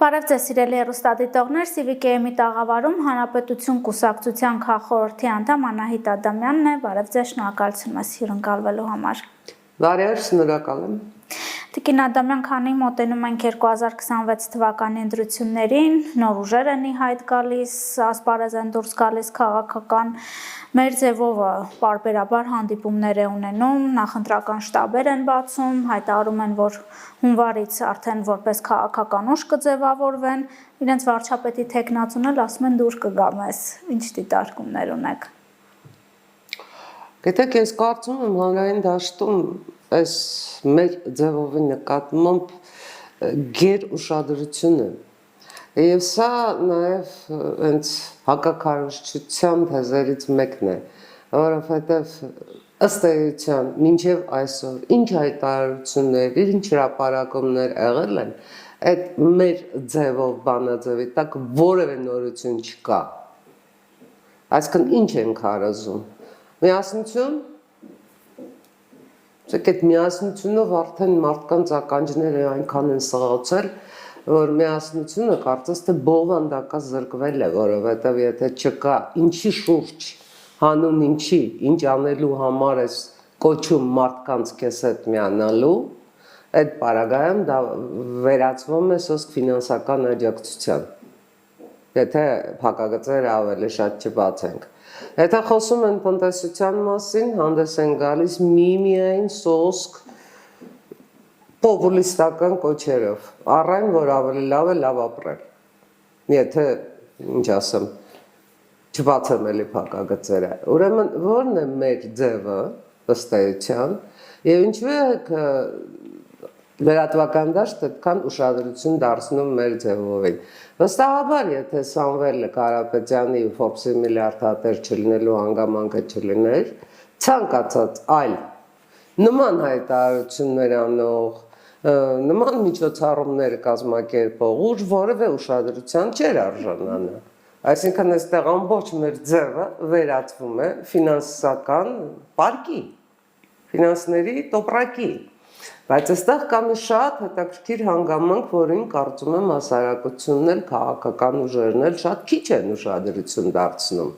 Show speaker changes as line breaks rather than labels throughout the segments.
Բարև ձեզ սիրելի հեռուստադիտողներ, Civic-ի տաղավարում Հանրապետություն կուսակցության քաղխորհրդի անդամ Անահիտ Ադամյանն է, բարև ձեզ, շնորհակալություն մեզ հյուրընկալվելու համար։
Բարև, շնորհակալ եմ։
Տիկին Ադամյան, քանի մոտենում ենք 2026 թվականի ընտրություններին, նոր ուժեր են ի հայտ գալիս, ասպարեզ են դուրս գալիս քաղաքական, մեր ձևով պարբերաբար հանդիպումներ է ունենում, նախընտրական շտաբեր են բացում, հայտարարում են, որ հունվարից արդեն որպես քաղաքական ուժ կձևավորվեն, իրենց վարչապետի թեկնածուն էլ ասում են դուր կգա մեզ, ինչ դիտարկումներ ունեք։
Գիտեք, ես կարծում եմ հանրային դաշտում այս մեր ձևովի նկատմամբ գեր ուշադրություն է։ Եվ սա նաև հենց հակաքարոզչության թեզերից մեկն է, որովհետև ըստ էության մինչև այսօր ինչ հայտարարություններ, ինչ հրապարակումներ եղել են, այդ մեր ձևով բանաձևի տակ որևէ նորություն չկա։ Այսինքն ինչ են քարոզում։ Միասնություն, այդ միասնությունով արդեն մարդկանց ականջները այնքան են սղացել, որ միասնությունը կարծես թե բովանդակա զրկվել է, որովհետև եթե չկա ինչի շուրջ, հանուն ինչի, ինչ անելու համար ես կոչում մարդկանց քեզ հետ միանալու, այդ պարագայում դա վերածվում է սոսկ ֆինանսական աջակցության, եթե փակագծերը ավելի շատ չբացենք։ Եթե խոսում են տնտեսության մասին, հանդես են գալիս միայն սոսկ պոպուլիստական կոչերով, առայն որ ավելի լավ է լավ ապրել։ Եթե, ինչ ասեմ, չբացեմ էլի փակագծերը։ Ուրեմն ո՞րն է մեր ձևը, ըստ էության, եւ ինչու է լրատվական դաշտը այդքան ուշադրություն դարձնում մեր ձևովին։ Վստահաբար, եթե Սամվել Կարապետյանի Forbes-ի միլիարդատեր չլինելու հանգամանքը չլիներ, ցանկացած այլ նման հայտարարություններ անող, նման միջոցառումներ կազմակերպող ուժ որևէ ուշադրության չէր արժանանա։ Այսինքն այստեղ ամբողջ մեր ձևը վերածվում է ֆինանսական պարկի, ֆինանսների տոպրակի։ Բայց այստեղ կա մի շատ հետաքրքիր հանգամանք, որին կարծում եմ հասարակությունն էլ, քաղաքական ուժերն էլ շատ քիչ են ուշադրություն դարձնում։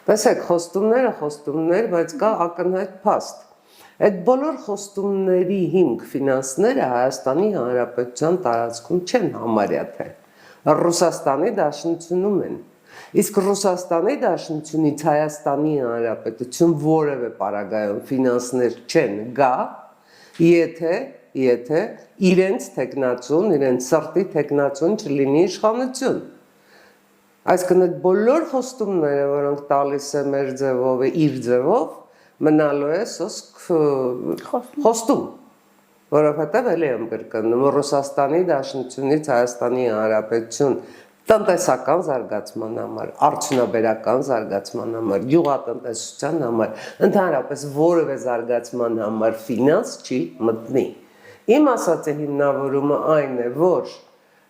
Տեսեք, խոստումներ, բայց կա ակնհայտ փաստ։ Այդ բոլոր խոստումների հիմք ֆինանսները Հայաստանի Հանրապետության տարածքում չեն համարյա թե։ Ռուսաստանի Դաշնությունում են։ Իսկ Ռուսաստանի Դաշնությունից Հայաստանի Հանրապետություն որևէ պարագայում ֆինանսներ չեն գա, եթե իրենց թեկնածուն, իրենց սրտի թեկնածուն չլինի իշխանություն։ Այսինքն այդ բոլոր խոստումները, որոնք տալիս է մեր ձևով, իր ձևով, մնալու է սոսկ խոստում, որովհետև էլի եմ կրկնում, Ռուսաստանի Դաշնությունից Հայաստանի Հանրապետություն տնտեսական զարգացման համար, արդյունաբերական զարգացման համար, գյուղատնտեսության համար, ընդհանրապես որևէ զարգացման համար ֆինանս չի մտնի։ Իմ ասած հիմնավորումը այն է, որ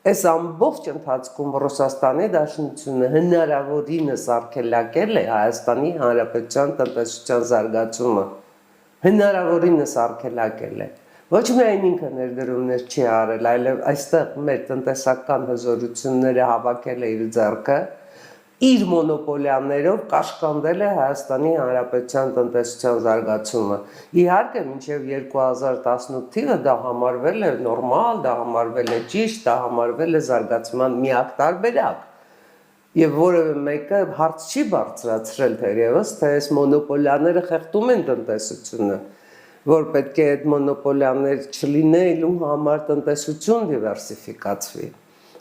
այս ամբողջ ընթացքում Ռուսաստանի Դաշնությունը հնարավորինս արգելակել է Հայաստանի Հանրապետության տնտեսության զարգացումը, հնարավորինս արգելակել է։ Ոչ միայն ինքը ներդրումներ չի արել, այլև այստեղ մեր տնտեսական հզորությունները հավաքել է իր ձեռքը, իր մոնոպոլիաներով կաշկանդել է Հայաստանի Հանրապետության տնտեսության զարգացումը։ Իհարկե, մինչև 2018 թիվը դա համարվել է նորմալ, դա համարվել է ճիշտ, դա համարվել է զարգացման միակ տարբերակ։ Եվ որևէ մեկը հարց չի բարձրացրել թերևս, թե այս մոնոպոլիաները խեղդում են տնտեսությունը, որ պետք է այդ մոնոպոլիաներ չլինելու համար տնտեսություն դիվերսիֆիկացվի։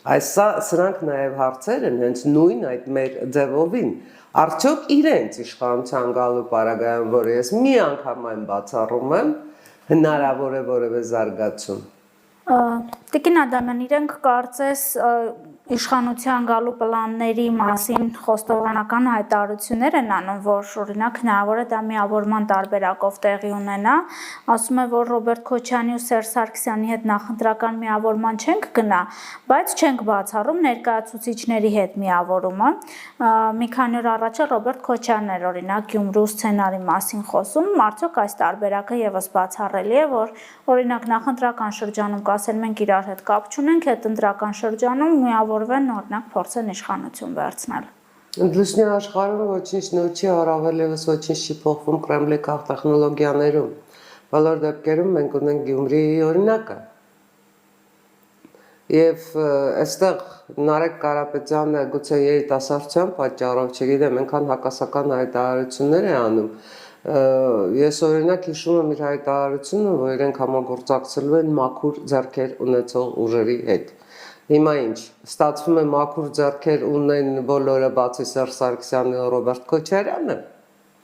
Սրանք նաև հարցեր են հենց նույն այդ մեր ձևովին։ Արդյոք իրենց իշխանության գալու պարագայում, որ ես մի անգամ այն բացառում եմ, հնարավոր է որևէ զարգացում։
Տիկին Ադամյան, իրենք կարծես իշխանության գալու պլանների մասին խոստովանական հայտարարություններ են անում, որ օրինակ հնարավոր է դա միավորման տարբերակով տեղի ունենա, ասում է, որ Ռոբերտ Քոչյանի ու Սերժ Սարգսյանի հետ նախընտրական միավորման չենք գնա, բայց չենք բացառում ներկայացուցիչների հետ միավորումը։ Մի քանի օր առաջ Ռոբերտ Քոչյանն էր օրինակ Գյումրու սցենարի մասին խոսում, արդյոք այս տարբերակը եւս բացառելի է, որ օրինակ նախընտրական շրջանում կասեն մենք իրար հետ կապ չունենք, հետընտրական շրջանում միավորվեն օրինակ փորձեն իշխանություն վերցնել։
Ընդլուսնի աշխարհում ոչինչ նոր չի, առավել եւս ոչինչ չի փոխվում Կրեմլի քաղտեխնոլոգիաներում։ Բոլոր դեպքերում մենք ունենք Գյումրիի օրինակը։ Եվ այստեղ Նարեկ Կարապետյանը գուցե երիտասարդության պատճառով, չգիտեմ, այնքան հակասական հայտարարություններ է անում։ Ես օրինակ հիշում եմ իր հայտարարությունը, որ իրենք համագործակցելու են մաքուր ձեռքեր ունեցող ուժերի հետ։ Հիմա ինչ, ստացվում է մաքուր ձեռքեր ունեն բոլորը բացի Սերժ Սարգսյանի ու Ռոբերտ Քոչարյանը։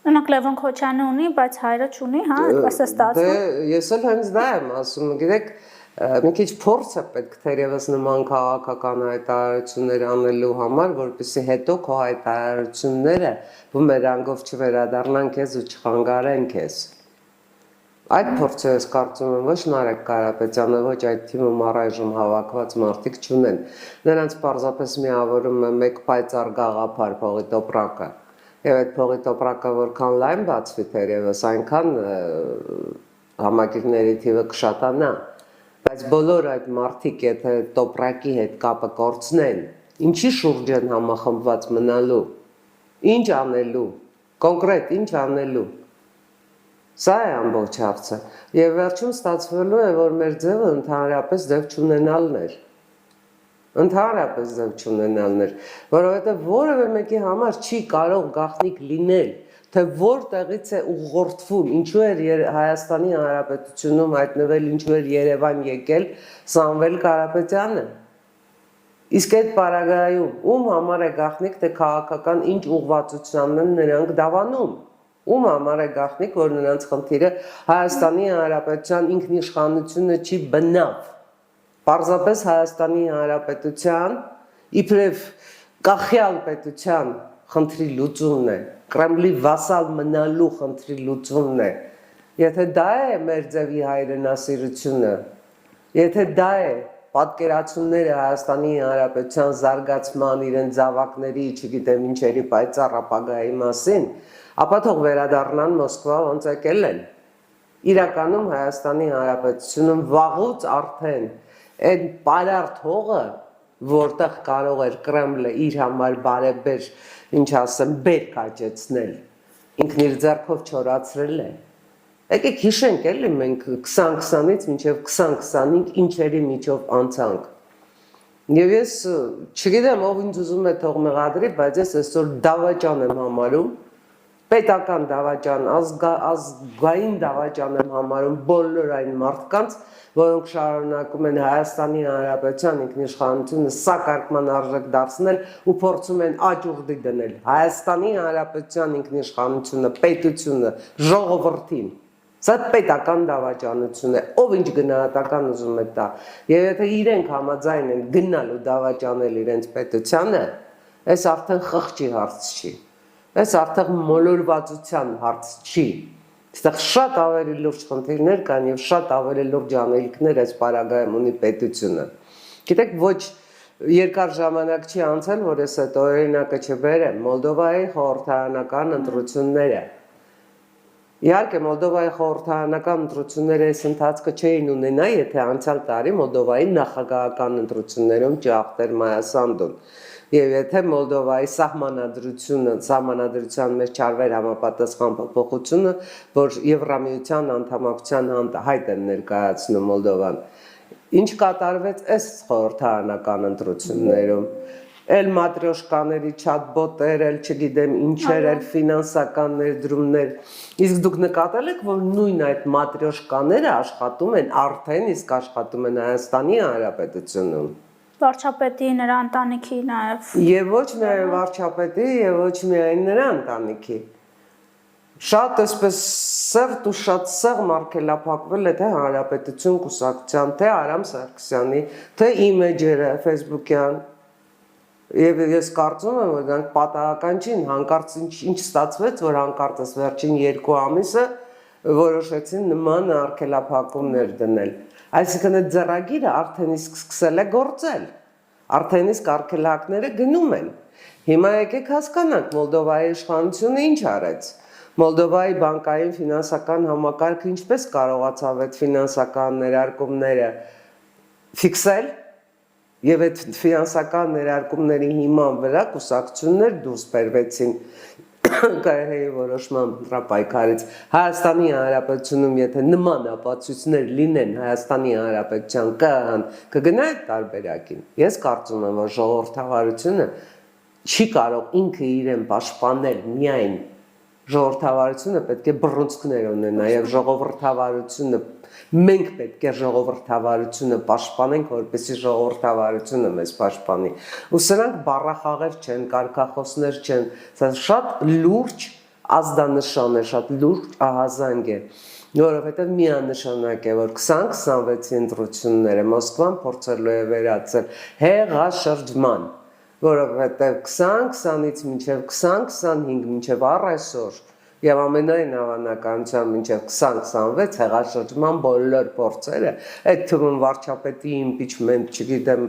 Օրինակ Լևոն Քոչյանը ունի, բայց հայրը չունի, հա, այդպես է ստացվում։
Դե ես էլ հենց դա եմ ասում, գիտեք, մի քիչ փորձ է պետք թերևս նման քաղաքական հայտարարություններ անելու համար, որպեսզի հետո քո հայտարարությունները բումերանգով չվերադառնան քեզ ու չխանգարեն քեզ։ Այդ փորձը ես կարծում եմ ոչ Նարեկ Կարապետյանը, ոչ այդ թիմում առայժմ հավաքված մարդիկ չունեն։ Նրանց պարզապես միավորում է մեկ պայծառ գաղափար՝ փողի տոպրակը։ Եվ այդ փողի տոպրակը որքան լայն բացվի թերևս, այնքան համակիրների թիվը կշատանա։ Բայց բոլոր այդ մարդիկ, եթե տոպրակի հետ կապը կորցնեն, ինչի շուրջ են համախմբված մնալու, ինչ անելու, կոնկրետ ինչ անելու։ Սա է ամբողջ հարցը։ Եվ վերջում ստացվելու է, որ մեր ձևը ընդհանրապես ձև չունենալն էր։ Ընդհանրապես ձև չունենալն էր, որովհետև որևէ մեկի համար չի կարող գաղտնիք լինել, թե որտեղից է ուղղորդվում, ինչու էր Հայաստանի Հանրապետությունում հայտնվել, ինչու էր Երևան եկել Սամվել Կարապետյանը։ Իսկ այդ պարագայում ում համար է գաղտնիք, թե քաղաքական ինչ ուղղվածությանն են նրանք դավանում։ Ում համար է գաղտնիք, որ նրանց խնդիրը Հայաստանի Հանրապետության ինքնիշխանությունը չի բնավ։ Պարզապես Հայաստանի Հանրապետության իբրև կախյալ պետության խնդրի լուծումն է, Կրեմլի վասալ մնալու խնդրի լուծումն է։ Եթե դա է մեր ձևի հայրենասիրությունը, եթե դա է պատկերացումները Հայաստանի Հանրապետության զարգացման, իրեն զավակների, չգիտեմ ինչերի պայծառ ապագայի մասին, ապա թող վերադառնան Մոսկվա, ոնց եկել են։ Իրականում Հայաստանի Հանրապետությունում վաղուց արդեն այդ պարարտ հողը, որտեղ կարող էր Կրեմլը իր համար բարեբեր, ինչ ասեմ, բերք աճեցնել, ինքն իր ձեռքով չորացրել է։ Եկեք հիշենք էլի մենք 2020-ից մինչև 2025 ինչերի միջով անցանք։ Եվ ես չգիտեմ ով ինձ ուզում է թող մեղադրի, բայց ես այսօր դավաճան եմ համարում, պետական դավաճան, ազգային դավաճան եմ համարում բոլոր այն մարդկանց, որոնք շարունակում են Հայաստանի Հանրապետության ինքնիշխանությունը սակարկման արժեք դարձնել ու փորձում են աճուրդի դնել Հայաստանի Հանրապետության ինքնիշխանությունը, պետությունը, ժողովրդին։ Սա պետական դավաճանություն է, ով ինչ գնահատական ուզում է տա։ Եվ եթե իրենք համաձայն են գնալ ու դավաճանել իրենց պետությանը, այս արդեն խղճի հարց չի։ Այս արդեն մոլորվածության հարց չի։ Այստեղ շատ ավելի լուրջ խնդիրներ կան եւ շատ ավելի լուրջ անելիքներ այս պարագայում ունի պետությունը։ Գիտեք, ոչ երկար ժամանակ չի անցել, որ ես այդ օրինակը չբերեմ, Մոլդովայի խորհրդարանական ընտրությունները։ Իհարկե Մոլդովայի խորհրդարանական ընտրությունները այս ընթացքը չէին ունենա, եթե անցյալ տարի Մոլդովայի նախագահական ընտրություններում չհաղթեր Մայա Սանդուն։ Եվ եթե Մոլդովայի սահմանադրության մեջ չարվեր համապատասխան փոփոխությունը, որ Եվրամիության անդամակցության հայտ են ներկայացնում Մոլդովան, ինչ կատարվեց այս խորհրդարանական ընտրություններում, էլ մատրյոշկաների չաթբոտեր, էլ չգիտեմ ինչեր, էլ ֆինանսական ներդրումներ, իսկ դուք նկատել եք, որ նույն այդ մատրյոշկաները աշխատում են, արդեն իսկ աշխատում են Հայաստանի Հանրապետությունում։
Վարչապետի նրա ընտանիքի նաև։ Եվ
ոչ միայն վարչապետի, եւ ոչ միայն նրա ընտանիքի։ Շատ այսպես սերտ ու շատ սեղմ արգելափակվել է թե Հանրապետություն կուսակցության, թե Արամ Սարգսյանի, թե իմեջերը Facebook-յան, Եվ ես կարծում եմ, որ դրանք պատահական չեն, հանկարծ ինչ ստացվեց, որ հանկարծ վերջին 2 ամիսը որոշեցին նման արգելափակումներ դնել։ Այսինքն այդ ձեռագիրը արդեն իսկ սկսել է գործել։ Արդեն իսկ արգելակները գնում են։ Հիմա եկեք հասկանանք Մոլդովայի իշխանությունը ինչ արեց։ Մոլդովայի բանկային ֆինանսական համակարգը ինչպես կարողացավ այդ ֆինանսական ներարկումները ֆիքսել եւ այդ ֆինանսական ներարկումների հիման վրա կուսակցություններ դուրս բերվեցին ԿՀ-ի որոշման պայքարից Հայաստանի Հանրապետությունում եթե նման ապացույցներ լինեն Հայաստանի Հանրապետության ԿՀ-ն կգնա այդ տարբերակին ես կարծում եմ որ ժողովրդավարությունը չի կարող ինքը իրեն պաշտպանել միայն ժողովրդավարությունը պետք է բռունցքներ ունենա եւ ժողովրդավարությունը մենք պետք է ժողովրդավարությունը պաշտպանենք որպեսզի ժողովրդավարությունը մեզ պաշտպանի ու սրանք բառախաղեր չեն կարգախոսներ չեն սա շատ լուրջ ազդանշան է շատ լուրջ ահազանգ է որովհետեւ միանշանակ է որ 2026-ի ընտրությունները Մոսկվան փորձելու է վերածել հեղաշրջման որովհետև 2020-ից մինչև 2025 մինչև առայսօր եւ ամենայն հավանականությամբ մինչև 2026 հեղաշրջման բոլոր փորձերը այդ թվում վարչապետի impeachment, չգիտեմ,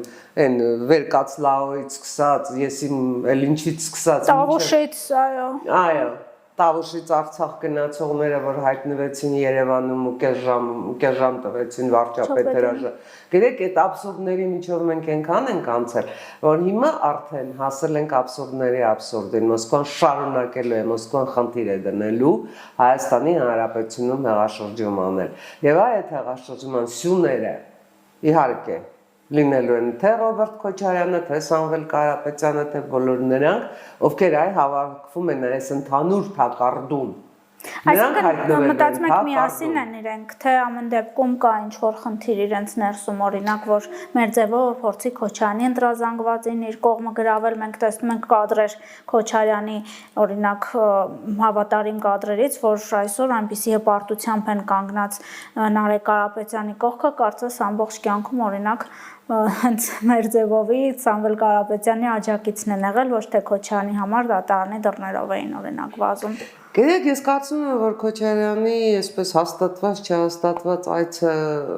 այն վերկացլաոից սկսած, ես իմ էլ ինչից սկսած
Տավուշից,
այո Տավուշից Արցախ գնացողները, որ հայտնվեցին Երևանում ու կես ժամ տվեցին վարչապետ հրաժարժ։ Գիտեք, այդ աբսուրդների միջով մենք այնքան ենք անցել, որ հիմա արդեն հասել ենք աբսուրդների աբսուրդին։ Մոսկվան շարունակելու է, Մոսկվան խնդիր է դնելու Հայաստանի Հանրապետությունում հեղաշրջում անել։ Եվ այդ հեղաշրջման սյուները իհարկե լինելու են թե Ռոբերտ Քոչարյանը, թե Սամվել Կարապետյանը, թե բոլոր նրանք, ովքեր հավաքվում են այս ընդհանուր թակարդում։
Այսինքն մտածում եք միասին են իրենք, թե ամեն դեպքում կա ինչ-որ խնդիր իրենց ներսում, օրինակ, որ մեր ձևով փորձի Քոչարյանի ընտրազանգվածին իր կողմը գրավել, մենք տեսնում ենք կադրեր Քոչարյանի, օրինակ, հավատարիմ կադրերից, որ այսօր այնպիսի հպարտությամբ են կանգնած Նարեկ Կարապետյանի կողքը, կարծես ամբողջ կյանքում, օրինակ, հենց մեր ձևովի Սամվել Կարապետյանի աջակիցն են եղել, ոչ թե Քոչարյանի համար դատարանի դռներով էին օրինակ վազում։
Գիտեք, ես կարծում եմ, որ Քոչարյանի այսպես հաստատված, չհաստատված այցը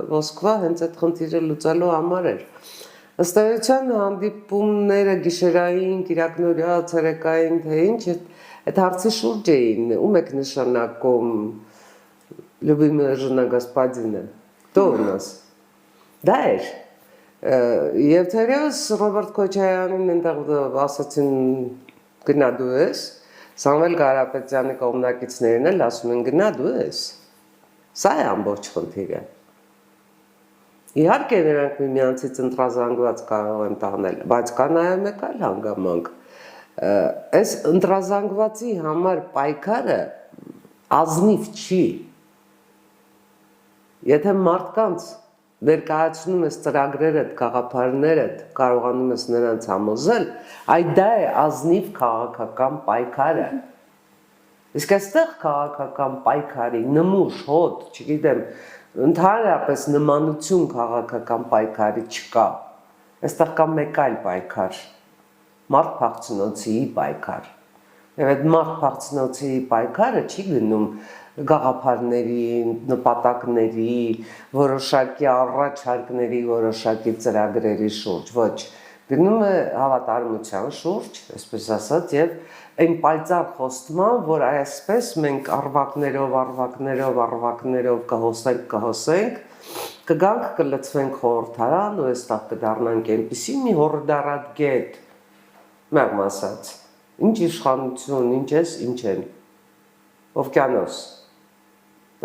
Մոսկվա հենց այդ խնդիրը լուծելու համար էր։ Ըստ էության հանդիպումները գիշերային, կիրակնօրյա, ցերեկային, թե ինչ, այդ հարցի շուրջ էին, ում եք նշանակում Լյուբիմիրա Ժանա Գասպադինը։ Դու ունես։ Դա էր։ Եվ թերևս Ռոբերտ Քոչարյանին այնտեղ ասացին գնա դու ես, Սամվել Կարապետյանի կողմնակիցներն էլ ասում են գնա դու ես։ Սա է ամբողջ խնդիրը։ Իհարկե նրանք միմյանցից ընտրազանգված կարող են տանել, բայց կա նաև մեկ այլ հանգամանք։ Այս ընտրազանգվածի համար պայքարը ազնիվ չի։ Եթե մարդկանց ներկայացնում ես ծրագրերդ, գաղափարներդ, կարողանում ես նրանց համոզել, այդ դա է ազնիվ քաղաքական պայքարը։ Իսկ այստեղ քաղաքական պայքարի նմուշ, հոտ, չգիտեմ, ընդհանրապես նմանություն քաղաքական պայքարի չկա։ Այստեղ կա մեկ այլ պայքար, մարդ փախցնոցի պայքար։ Եվ այդ մարդ փախցնոցի պայքարը չի գնում գաղափարների, նպատակների, որոշակի առաջարկների, որոշակի ծրագրերի շուրջ, ոչ, գնում է հավատարմության շուրջ, այսպես ասած, եւ այն պայծառ խոստման, որ այսպես մենք արվակներով կհոսենք, կգանք կլցվենք խորհրդարան ու այստեղ կդառնանք այնպիսի մի հորդարատ գետ, մեղմ ասած, ինչ իշխանություն, ինչ ես, ինչ են, օվկիանոս,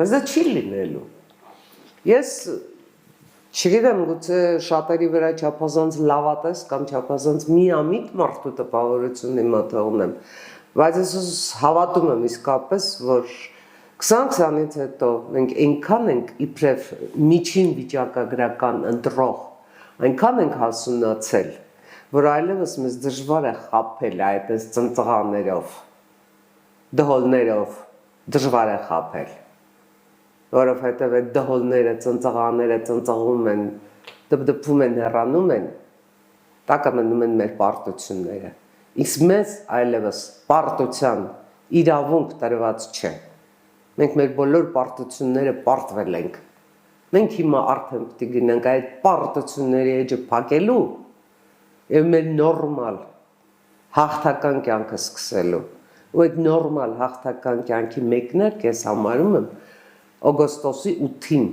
բայց դա չի լինելու, ես չգիտեմ գուցե շատերի վրա չափազանց լավատես կամ չափազանց միամիտ մարդու տպավորություն հիմա թողնեմ, բայց ես հավատում եմ իսկապես, որ 2020-ից հետո մենք այնքան ենք իբրև միջին վիճակագրական ընտրող, այնքան ենք հասունացել, որ այլևս մեզ դժվար է խաբել այդպես ծնծղաներով, դհոլներով, դժվար է խաբել, որովհետև այդ դհոլները, ծնծղաները ծնծղում են, դպդպում են, հեռանում են, տակը մնում են մեր պարտությունները։ Իսկ մեզ այլևս պարտության իրավունք տրված չէ։ Մենք մեր բոլոր պարտությունները պարտվել ենք։ Մենք հիմա արդեն պետք է գնանք այդ պարտությունների էջը փակելու եւ մեր նորմալ հաղթական կյանքը սկսելու։ Ու այդ նորմալ հաղթական կյանքի մեկնարկը ես համարում եմ օգոստոսի 8-ին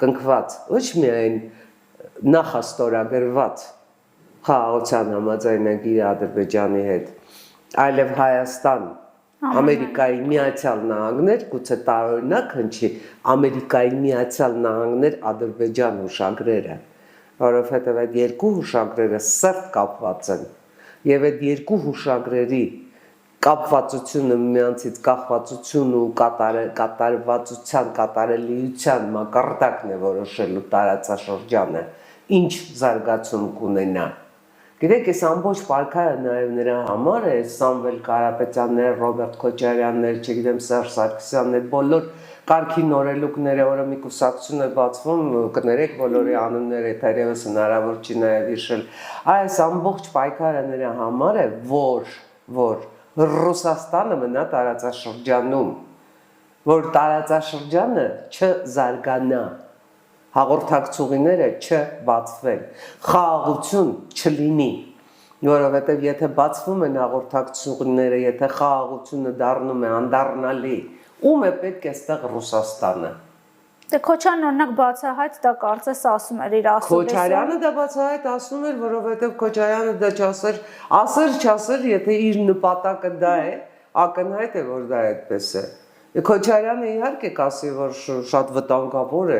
կնքված ոչ միայն նախաստորագրված խաղաղության համաձայնագիրը Ադրբեջանի հետ, այլև Հայաստան, Ամերիկայի Միացյալ Նահանգներ, գուցե տարօրինակ հնչի Ամերիկայի Միացյալ Նահանգներ Ադրբեջան հուշագրերը, որովհետև այդ երկու հուշագրերը սերտ կապված են, եւ այդ երկու հուշագրերի կապվածությունը միմյանցից կախվածություն ու կատարվածության, կատարելիության մակարդակն է որոշելու տարածաշրջանը, ինչ զարգացում կունենա։ Գիտեք, այս ամբողջ պայքարը նաև նրա համար է, Սամվել Կարապետյաններ, Ռոբերտ Քոչարյաններ, չգիտեմ, Սերժ Սարգսյաններ, բոլոր կարգի նորելուկները, որը մի կուսակցություն է բացվում, կներեք բոլորի անունները, թերևս հնարավոր չի նաև հիշել։ Այս ամբողջ պայքարը նրա համար է, որ Ռուսաստանը մնա տարածաշրջանում, որ տարածաշրջանը չզարգանա, հաղորդակցուղիները չբացվեն, խաղաղություն չլինի, որովհետև եթե բացվում են հաղորդակցուղիները, եթե խաղաղությունը դառնում է անդառնալի, ում է պետք է այստեղ Ռուսաստանը։
Դե Քոչարյանն օրինակ բացահայտ դա կարծես ասում էր իր ասուլիսը։
Քոչարյանը դա բացահայտ ասում էր, որովհետև Քոչարյանը դա չասեր, եթե իր նպատակը դա է, ակնհայտ է, որ դա այդպես է։ Քոչարյանը իհարկե կասի, որ շատ վտանգավոր է,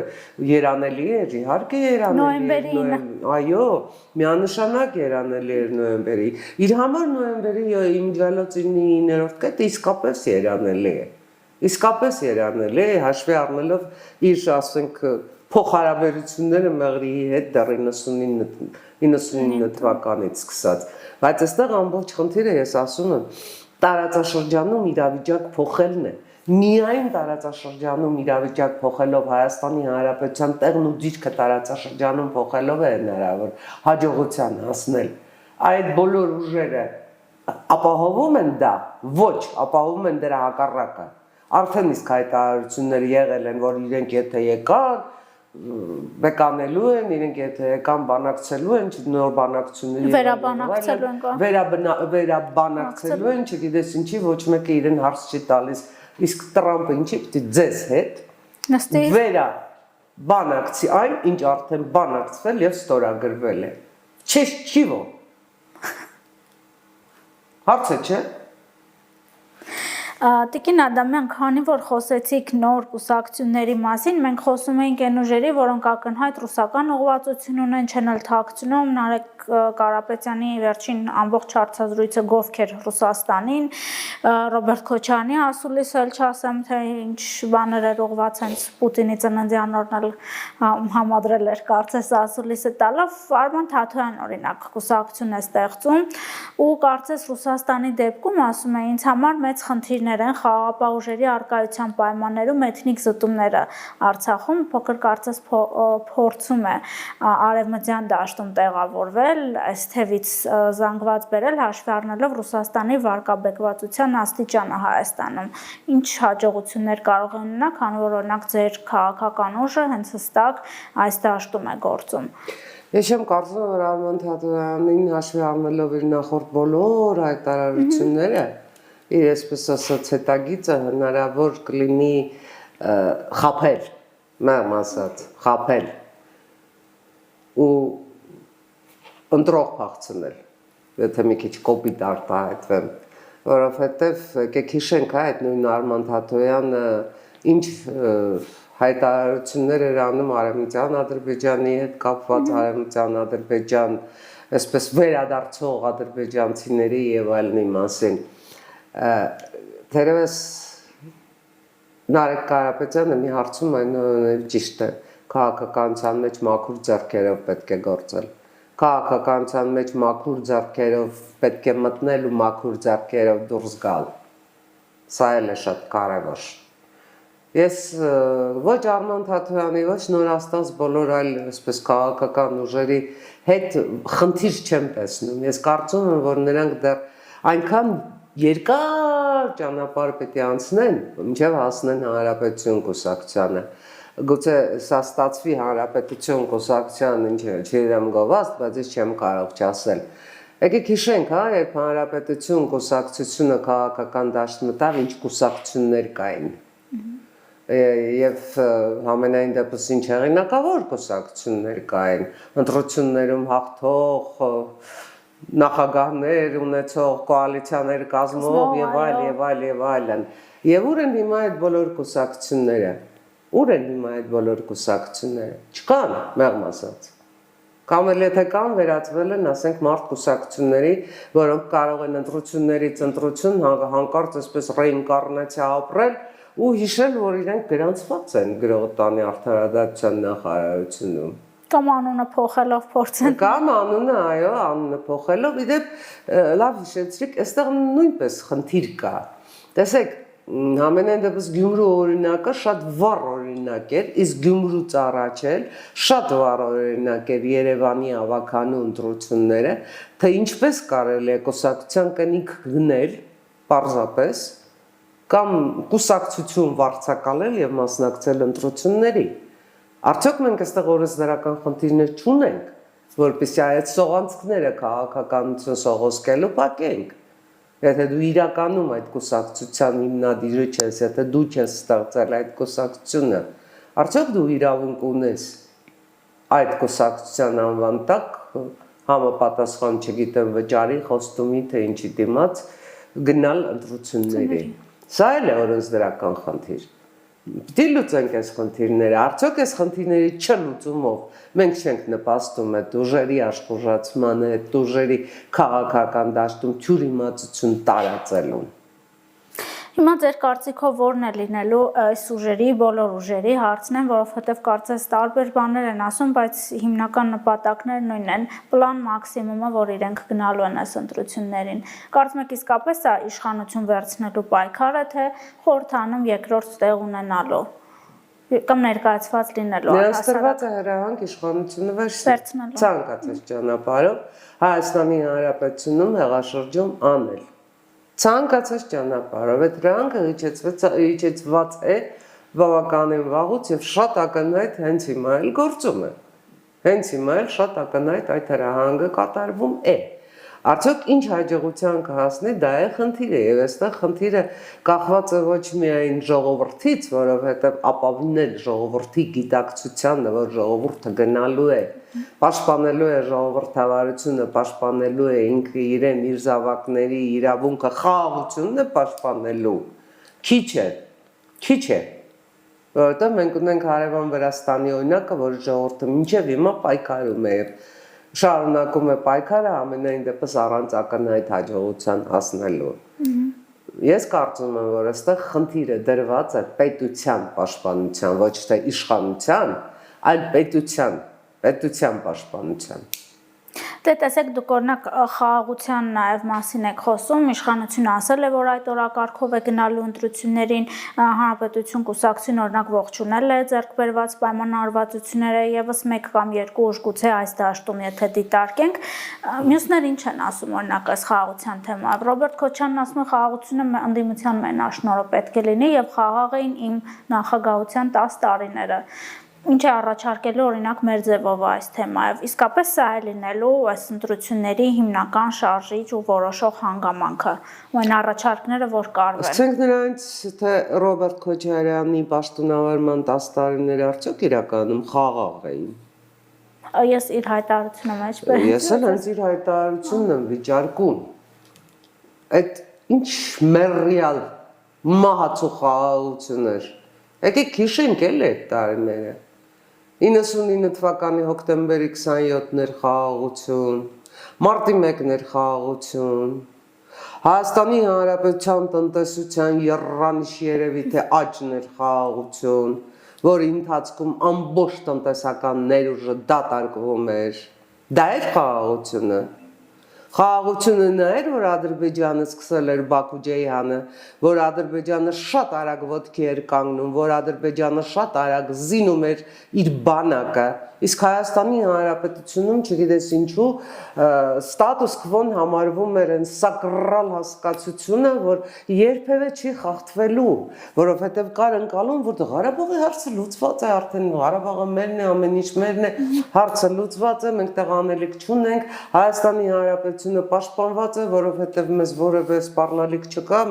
երանելի էր, իհարկե երանելի էր, այո, միանշանակ երանելի էր նոյեմբերի։ Իր համար նոյեմբերի 9-9-րդ կետը իսկապես երանելի է։ Իսկապես երանելի է, հաշվի առնելով իր, ասենք, փոխհարաբերությունները Մեղրիի հետ դեռ 99 թվականից սկսած։ Բայց այստեղ ամբողջ խնդիրը ես ասում եմ, տարածաշրջանում իրավիճակ փոխելն է։ Միայն տարածաշրջանում իրավիճակ փոխելով Հայաստանի Հանրապետության տեղն ու դիրքը տարածաշրջանում փոխելով է հնարավոր հաջողության հասնել։ Այդ բոլոր ուժերը ապահովում են դա, ոչ, ապահովում են դրա հակառակը։ Արդեն իսկ հայտարարություններ եղել են, որ իրենք եթե եկան, բեկանելու են, իրենք եթե եկան բանակցելու են, նոր բանակցությունների վերաբանակցելու են, չգիտես ինչի, ոչ մեկը իրեն հարց չի տալիս, իսկ Տրամպը ինչի պիտի ձեզ հետ վերաբանակցի այն, ինչ արդեն բանակցվել եւ ստորագրվել է։ Չի ո։ Հարցը չէ։
Տիկին Ադամյան, քանի որ խոսեցիք նոր կուսակցությունների մասին, մենք խոսում էինք այն ուժերի, որոնք ակնհայտ ռուսական ուղղվածություն ունեն, չեն էլ թաքցնում, Նարեկ Կարապետյանի վերջին ամբողջ հարցազրույցը գովք էր Ռուսաստանին, Ռոբերտ Քոչարյանի ասուլիսը էլ չասեմ, թե ինչ բաներ էր ուղղված հենց Պուտինի ծննդյան օրն էլ համադրել էր կարծես ասուլիսը տալով, Արման Թաթոյան օրինակ կուսակցություն է ստեղծում ու կարծես Ռուսաստանի դեպքում ասում է ինձ համար մեծ խնդիրներ են խաղաղապահ ուժերի առկայության պայմաններում էթնիկ զտումները Արցախում, փոքր կարծես փորձում է արևմտյան դաշտում տեղավորվել, այս թևից զանգված բերել հաշվի առնելով Ռուսաստանի վարկաբեկվածության աստիճանը Հայաստանում։ Ինչ հաջողություններ կարող է ունենալ, քանի որ օրինակ ձեր քաղաքական ուժը հենց հստակ այս դաշտում է գործում։
Ես չեմ կարծում, որ Արման Թաթոյանին հաշվի առնելով իր նախորդ բոլոր հայտարարությունները, իր այսպես ասած հետագիծը հնարավոր կլինի խաբել, մեղմ ասած, խաբել ու ընտրող փախցնել, եթե մի քիչ կոպիտ արտահայտվեմ, որովհետև եկեք հիշենք այդ նույն Արման Թաթոյանը ինչ հայտարարություններ էր անում Արևմտյան Ադրբեջանի հետ կապված, Արևմտյան Ադրբեջան, այսպես վերադարձող ադրբեջանցիների եւ այլնի մասին։ Թերևս Նարեկ Կարապետյանը մի հարցում այն ճիշտ է, քաղաքականության մեջ մաքուր ձեռքերով պետք է գործել։ Քաղաքականության մեջ մաքուր ձեռքերով պետք է մտնել ու մաքուր ձեռքերով դուրս գալ։ Սա էլ է շատ կարևոր։ Ես ոչ Արման Թաթոյանի, ոչ Նորաստանց բոլոր այլ այսպես քաղաքական ուժերի հետ խնդիր չեմ տեսնում։ Ես կարծում եմ, որ նրանք դեռ այնքան երկար ճանապարհ պետք է անցնեն, մինչև հասնեն Հանրապետություն կուսակցությանը։ Գուցե սա ստացվի Հանրապետություն կուսակցության ինչ չեմ գովաստ, բայց ես չեմ կարող չասել։ Եկեք հիշենք, հա, երբ Հանրապետություն կուսակցությունը քաղաքական դաշտ մտավ, ինչ կուսակցություններ կային։ Եվ համենայն դեպս ինչ հեղինակավոր կուսակցություններ կային, ընտրություններում հաղթող նախագահներ ունեցող կոալիցիաներ կազմող եւ այլն։ Եվ ուր են հիմա այդ բոլոր կուսակցությունները։ Ուր են հիմա այդ բոլոր կուսակցությունները։ Չկան, մեղմ ասած։ Կամ էլ եթե կան վերածվել են, ասենք, մարդ կուսակցությունների, որոնք կարող են ընտրություններից ընտրություն հանկարծ այսպես ռեինկարնացիա ապրել ու հիշել, որ իրենք գրանցված են Գրողտանի արդարադատության նախարարությունում։
Կամ անունը փոխելով փորձեն։
Կամ անունը, այո, անունը փոխելով, իդեպ լավ հիշեցրիք, այստեղ նույնպես խնդիր կա։ Տեսեք, համենայն դեպս Գյումրու օրինակը շատ վառ օրինակ էր, իսկ Գյումրուց առաջ էլ շատ վառ օրինակ էր Երևանի ավականու ընտրությունները, թե ինչպես կարելի է կուսակցության կնիք գնել, պարզապես, կամ կուսակցություն վարձակալել եւ մասնակցել ընտրությունների։ Արդյոք մենք այստեղ օրենսդրական խնդիրներ չունենք, որպեսզի այդ սողանցքները քաղաքականություն սողոսկելու փակենք։ Եթե դու իրականում այդ կուսակցության հիմնադիրը ես, եթե դու ես ստեղծել այդ կուսակցությունը, արդյոք դու իրավունք ունես այդ կուսակցության անվան տակ համապատասխան, չգիտեմ, վճարի, խոստումի, թե ինչի դիմաց գնալ ընտրությունների։ Սա էլ է օրենսդրական խնդիր։ Պիտի լուծենք այս խնդիրները, արդյոք այս խնդիրների չլուծումով մենք չենք նպաստում այդ ուժերի աշխուժացմանը, այդ ուժերի քաղաքական դաշտում թյուրիմացություն տարածելուն։
Հիմա ձեր կարծիքով ո՞րն է լինելու այս ուժերի, բոլոր ուժերի հարցն են, որովհետև կարծես տարբեր բաներ են ասում, բայց հիմնական նպատակները նույնն են, պլան մաքսիմումը, որ իրենք գնալու են այս ընտրություններին։ Կարծում եք իսկապես է իշխանություն վերցնելու պայքարը, թե խորհրդանում երկրորդ տեղ ունենալու կամ ներկայացված լինելու
Նրանց տրված է հրահանգ իշխանությունը վերցնել ցանկացած ճանապարհով Հայաստանի Հանրապետությունում հեղաշրջում անել։ Ցանկացած ճանապարհով այդ հրահանգը իջեցված է բավականին վաղուց եւ շատ ակնհայտ հենց հիմա էլ գործում է։ Հենց հիմա էլ շատ ակնհայտ այդ հրահանգը կատարվում է։ Արդյոք ինչ հաջողության կհասնի, դա է խնդիրը, եւ այստեղ խնդիրը կախված է ոչ միայն ժողովրդից, որովհետեւ ապավինել ժողովրդի գիտակցությանը, որ ժողովուրդը գնալու է, պաշտպանելու է ժողովրդավարությունը, պաշտպանելու է ինքը իրեն, իր զավակների իրավունքը, խաղաղությունն է պաշտպանելու։ Քիչ է։ Որովհետեւ մենք ունենք հարևան Վրաստանի օրինակը, որ ժողովուրդը մինչեւ հիմա պայքարում է եւ շարունակում է պայքարը ամենայն դեպս առանց ակնհայտ հաջողության հասնելու։ Ես կարծում եմ, որ այստեղ խնդիրը դրված է պետության պաշտպանության, ոչ թե իշխանության, այլ պետության պաշտպանության։
Դե տեսեք, դուք օրինակ խաղաղության նաև մասին եք խոսում, իշխանությունը ասել է, որ այդ օրակարգով է գնալու ընտրություններին, Հանրապետություն կուսակցություն օրինակ ողջունել է ձեռք բերված պայմանավորվածությունները, եւս 1 կամ 2 ուժ գուցե այս դաշտում, եթե դիտարկենք, մյուսներ ինչ են ասում օրինակ այս խաղաղության թեմայով։ Ռոբերտ Քոչարյանն ասում է, խաղաղությունը ընդդիմության մենաշնորհը պետք է լինի եւ խաղաղ էին իմ նախագահության 10 տարիները։ Ինչ է առաջարկելու օրինակ մեր ձևով այս թեմայով։ Իսկապես սա է լինելու այս ընտրությունների հիմնական շարժիչ ու որոշող հանգամանքը։ Ու այն առաջարկները, որ կարվեն։
Ասենք նրանց, թե Ռոբերտ Քոչարյանի պաշտոնավարման 10 տարիները արդյոք իրականում խաղաղ էին։
Ես իր հայտարարությունը մեջ բերեցի։
Ես էլ հենց իր հայտարարությունն եմ վիճարկում։ Այդ ինչ մեռյալ մահացու խաղաղություններ։ Եկեք հիշենք էլ այդ տարիները։ 99 թվականի հոկտեմբերի 27-ն էր խաղաղություն, մարտի 1-ն էր խաղաղություն, Հայաստանի Հանրապետության տնտեսության եռանիշ երևի թե աճն էր խաղաղություն, որի ընթացքում ամբողջ տնտեսական ներուժը դատարկվում էր, դա էր խաղաղությունը, Խաղաղությունը նա էր, որ Ադրբեջանը սկսել էր Բաքու ջեյհանը, որ Ադրբեջանը շատ արագ ոտքի էր կանգնում, որ Ադրբեջանը շատ արագ զինում էր իր բանակը, իսկ Հայաստանի Հանրապետությունում, չգիտես ինչու, ստատուս քվոն համարվում էր այն սակրալ հասկացությունը, որ երբևէ չի խախտվելու, որովհետև կար ընկալում, որ Ղարաբաղի հարցը լուծված է արդեն, Ղարաբաղը մերն է, ամեն ինչ մերն է, հարցը լուծված է, մենք տեղ անելիք չունենք, Հայաստանի Հանրապետությունը պաշտպանված է, որովհետև մեզ որևէ սպառնալիք չկա,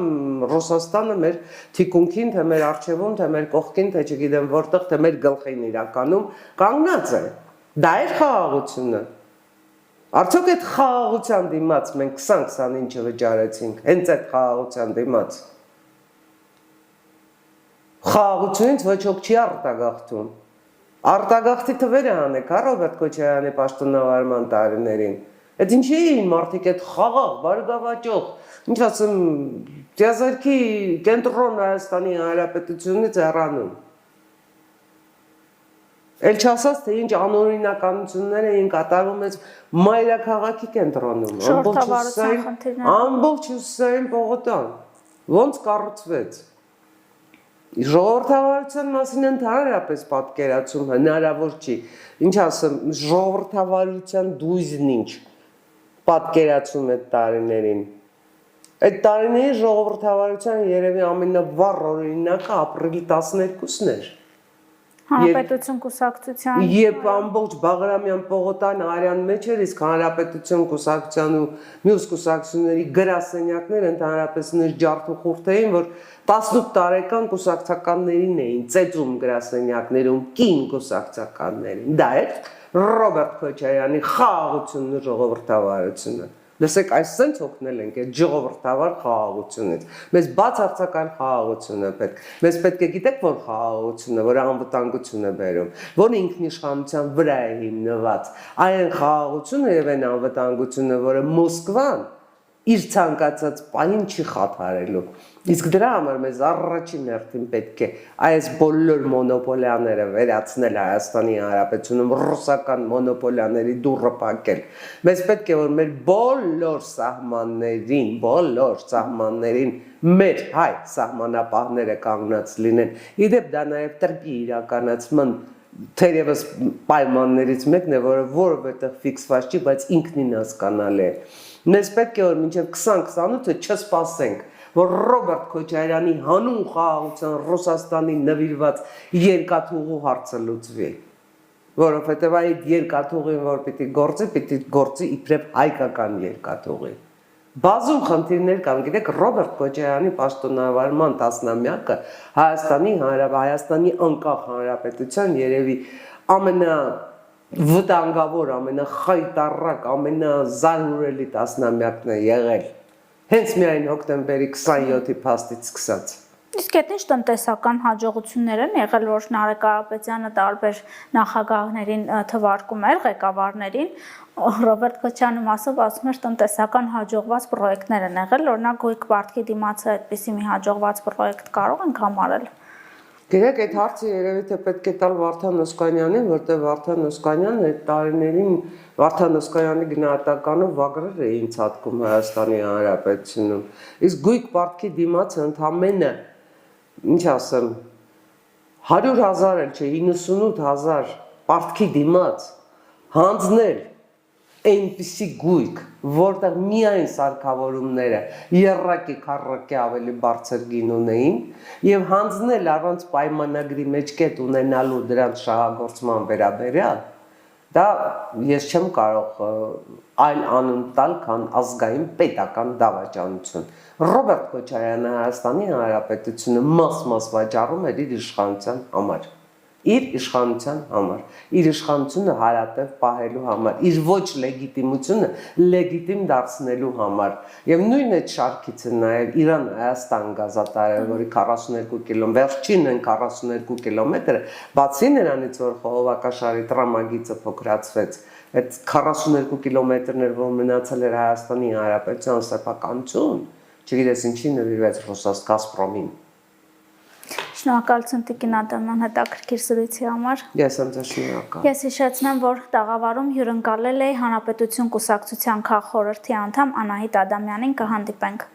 Ռուսաստանը մեր թիկունքին, թե մեր առջևում, թե մեր կողքին, թե չգիտեմ որտեղ, թե մեր գլխին իրականում կանգնած է։ Դա էր խաղաղությունը։ Արդյոք այդ խաղաղության դիմաց մենք 20-25-ը վճարեցինք, հենց այդ խաղաղության դիմաց։ Խաղաղությունից ոչ ոք չի արտագաղթում։ Արտագաղթի թվերը հանեք, հա Ռոբերտ Քոչարյանի պաշտոնավարման տարիներին։ Այդ ինչի էին մարդիկ այդ խաղաղ, բարգավաճող, ինչ ասեմ, դիազերքի կենտրոն Հայաստանի Հանրապետությունից հեռանում։ Էլ չասած, թե ինչ անօրինականություններ էին կատարվում այս մայրաքաղաքի կենտրոնում, ամբողջ Հյուսիսային պողոտան, ոնց կառուցվեց։ Ժողովրդավարության մասին ընդհանրապես պատկերացում հնարավոր չի, ինչ ասեմ, ժողովրդավարության դույզն ինչ պատկերացում այդ տարիներին։ Այդ տարիների ժողովրդավարության երևի ամենավառ օրինակը ապրիլի 12-ն էր։
Հանրապետություն կուսակցության
Երբ ամբողջ Բաղրամյան պողոտան արյան մեջ էր, իսկ Հանրապետություն կուսակցության ու մյուս կուսակցությունների գրասենյակները ընդհանրապես նույն ջարդուխուրդ էին, որ 18 տարեկան կուսակցականներին էին ծեծում գրասենյակներում, կին կուսակցականներին։ Դա էր Ռոբերտ Քոչարյանի խաղաղությունն ու ժողովրդավարությունը։ Լսեք, այսպես օգնել ենք այդ ժողովրդավար խաղաղությունից։ Մեզ բացարձակական խաղաղություն է պետք։ Մեզ պետք է գիտեք, որ խաղաղությունը, որ անվտանգություն է բերում, որ ինքնիշխանության վրա է հիմնված։ Այն խաղաղությունը եւ այն անվտանգությունը, որը Մոսկվան իր ցանկացած պահին չի խաթարելու։ Իսկ դրա համար մեզ առաջին հերթին պետք է այս բոլոր մոնոպոլիաները վերացնել Հայաստանի Հանրապետությունում, ռուսական մոնոպոլիաների դուռը փակել։ Մեզ պետք է որ մեր բոլոր սահմաններին մեր հայ սահմանապահները կանգնած լինեն։ Իդեպ դա նաև տրկի իրականացման թերևս պայմաններից մեկն է, որը որովհետև ֆիքսված չի, բայց ինքնին հասկանալի է։ Մեզ պետք է որ մինչև 2028-ը չսպասենք, որ Ռոբերտ Քոչարյանի հանուն խաղաղության Ռուսաստանի նվիրված երկաթուղու հարցը լուծվի, որովհետև այդ երկաթուղին, որ պիտի գործի իբրև հայկական երկաթուղի։ Բազում խնդիրներ կան, գիտեք, Ռոբերտ Քոչարյանի պաշտոնավարման տասնամյակը Հայաստանի անկախ հանրապետության երևի ամենավտանգավոր, ամենախայտառակ, ամենազարհուրելի տասնամյակն է եղել։ Հենց միայն հոկտեմբերի 27-ի փաստից սկսած։
Իսկ այդ ինչ տնտեսական հաջողություններ են եղել, որ Նարեկ Կարապետյանը տարբեր նախագահներին թվարկում էր, ղեկավարներին, Ռոբերտ Քոչարյանի մասով ասում էր տնտեսական հաջողված պրոյեկտներ են եղել, օրինակ Գույք Պարտքի դիմացը այդպիսի մի հաջողված պրոյեկտ կարող ենք համարել։
Գիտեք, այդ հարցը երևի թե պետք է տալ Վարդան Օսկանյանին, որտեղ Վարդան Օսկանյանն այդ տարիներին Վարդան Օսկանյանի գնահատականը վագրեր էին ցատկում Հայաստանի Հանրապետությունում։ Իսկ Գույք Պարտքի դիմացը ընդամենը, ինչ ասեմ, 100,000 էլ չէ, 98,000 պարտքի դիմաց հանձնել այնպիսի գույք, որտեղ միայն սարքավորումները եռակի քառակի ավելի բարձր գին ունեին եւ հանձնել առանց պայմանագրի մեջ կետ ունենալու դրանց շահագործման վերաբերյալ, դա ես չեմ կարող այլ անուն տալ, քան ազգային պետական դավաճանություն։ Ռոբերտ Քոչարյանը Հայաստանի Հանրապետությունը մաս վաճառում էր իր իշխանության համար։ Իր իշխանությունը հարատև պահելու համար, իր ոչ լեգիտիմությունը լեգիտիմ դարձնելու համար։ Եվ նույն այդ շարքից է նաև Իրան-Հայաստան գազատարը, որի 42 կիլոմետր, վերջինն են 42 կիլոմետրը, բացի նրանից, որ խողովակաշարի տրամագիծը փոքրացվեց, այդ 42 կիլոմետրներ, որ մնացել էր Հայաստանի Հանրապետության սեփականություն, չգիտես ինչի նվիրվեց Ռուսաստան Գազպրոմին։
Շնորհակալություն Տիկին Ադամյան հետաքրքիր զրույցի համար։
Ես եմ ձեզ շնորհակալ։
Ես հիշեցնեմ, որ տաղավարում հյուրընկալել էի Հանրապետություն կուսակցության քաղխորհրդի անդամ Անահիտ Ադամյանին, կհանդիպենք։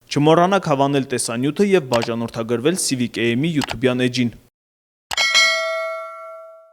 Չմոռանաք հավանել տեսանյութը եւ բաժանորդագրվել Civic AM-ի YouTube-յան էջին։